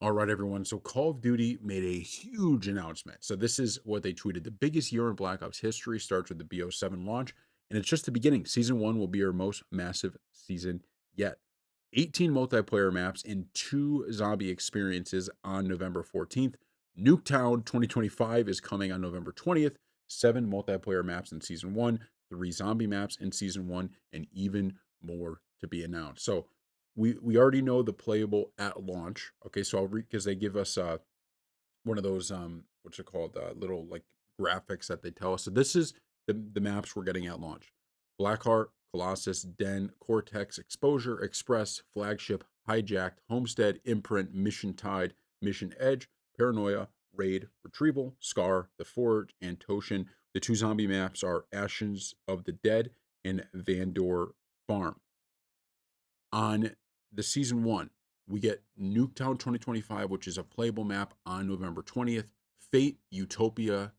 All right, everyone. So Call of Duty made a huge announcement. So this is what they tweeted. The biggest year in Black Ops history starts with the BO7 launch, and it's just the beginning. Season 1 will be our most massive season yet. 18 multiplayer maps and 2 zombie experiences on November 14th. Nuketown 2025 is coming on November 20th. 7 multiplayer maps in Season 1, 3 zombie maps in Season 1, and even more to be announced. So we already know the playable at launch. Okay, so I'll read because they give us one of those what's it called, little like graphics that they tell us. So this is the maps we're getting at launch: Blackheart, Colossus, Den, Cortex, Exposure, Express, Flagship, Hijacked, Homestead, Imprint, Mission Tide, Mission Edge, Paranoia, Raid, Retrieval, Scar, The Forge, and Toshin. The 2 zombie maps are Ashes of the Dead and Vandor Farm. On the season 1, we get Nuketown 2025, which is a playable map on November 20th. Fate, Utopia,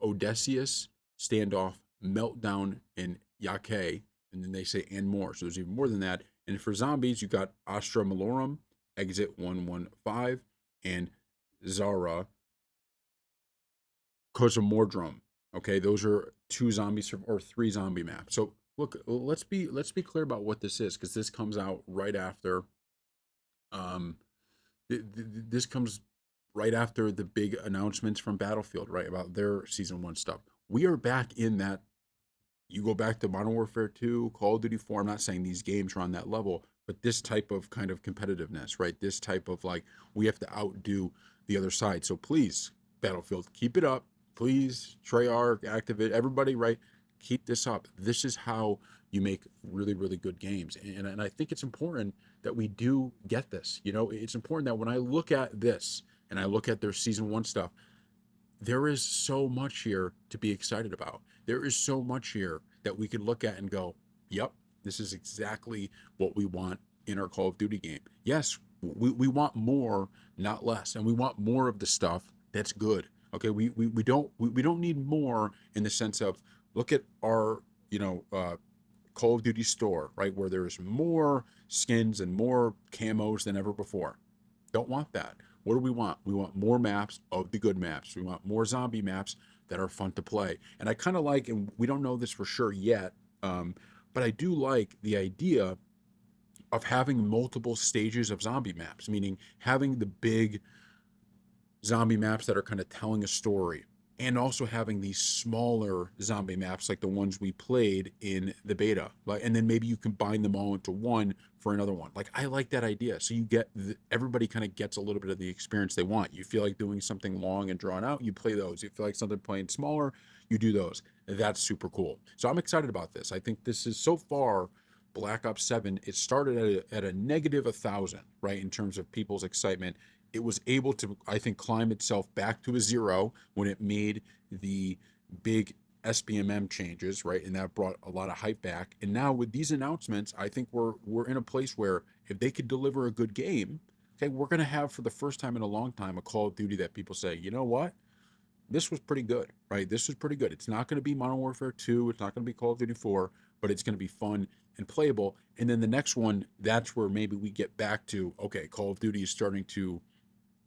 Odysseus, Standoff, Meltdown, and Yake. And then they say, and more. So there's even more than that. And for zombies, you got Astra Malorum, Exit 115, and Zara Cosmodrome. Okay, those are 2 zombies or 3 zombie maps. So look, let's be clear about what this is, because this comes out right after um this comes right after the big announcements from Battlefield, right, about their season 1 stuff. We are back in that. You go back to Modern Warfare 2, Call of Duty 4. I'm not saying these games are on that level, but this type of kind of competitiveness, right? This type of like, we have to outdo the other side. So please, Battlefield, keep it up. Please, Treyarch, Activate, everybody, right? Keep this up. This is how you make really, really good games. And I think it's important that we do get this. It's important that when I look at this and I look at their season 1 stuff, there is so much here to be excited about. There is so much here that we can look at and go, yep, this is exactly what we want in our Call of Duty game. Yes, we want more, not less. And we want more of the stuff that's good. Okay, we don't need more in the sense of, look at our, Call of Duty store, right? Where there's more skins and more camos than ever before. Don't want that. What do we want? We want more maps of the good maps. We want more zombie maps that are fun to play. And I kind of like, and we don't know this for sure yet, but I do like the idea of having multiple stages of zombie maps, meaning having the big zombie maps that are kind of telling a story, and also having these smaller zombie maps like the ones we played in the beta, like, and then maybe you combine them all into one for another one. Like, I like that idea. So you get everybody kind of gets a little bit of the experience they want. You feel like doing something long and drawn out, you play those. You feel like something playing smaller, you do those. That's super cool. So I'm excited about this. I think this is, so far, Black Ops 7, it started at a negative 1,000, right, in terms of people's excitement. It was able to, I think, climb itself back to a 0 when it made the big SBMM changes, right? And that brought a lot of hype back. And now with these announcements, I think we're in a place where if they could deliver a good game, okay, we're gonna have, for the first time in a long time, a Call of Duty that people say, you know what? This was pretty good, right? This was pretty good. It's not going to be Modern Warfare 2. It's not going to be Call of Duty 4, but it's going to be fun and playable. And then the next one, that's where maybe we get back to, okay, Call of Duty is starting to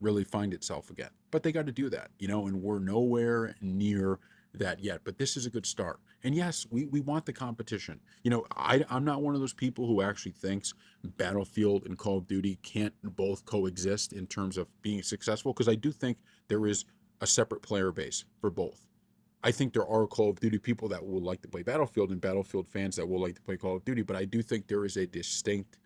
really find itself again. But they got to do that, and we're nowhere near that yet. But this is a good start. And yes, we want the competition. I'm not one of those people who actually thinks Battlefield and Call of Duty can't both coexist in terms of being successful, because I do think there is a separate player base for both. I think there are Call of Duty people that will like to play Battlefield, and Battlefield fans that will like to play Call of Duty, but I do think there is a distinct,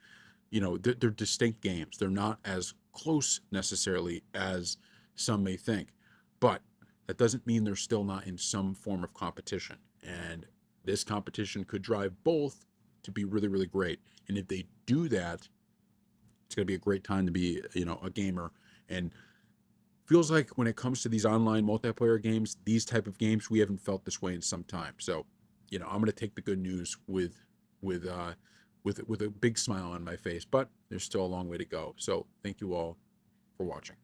they're distinct games. They're not as close necessarily as some may think, but that doesn't mean they're still not in some form of competition. And this competition could drive both to be really, really great. And if they do that, it's going to be a great time to be, a gamer. And feels like when it comes to these online multiplayer games, these type of games, we haven't felt this way in some time. So, I'm going to take the good news with uh with a big smile on my face, but there's still a long way to go. So, thank you all for watching.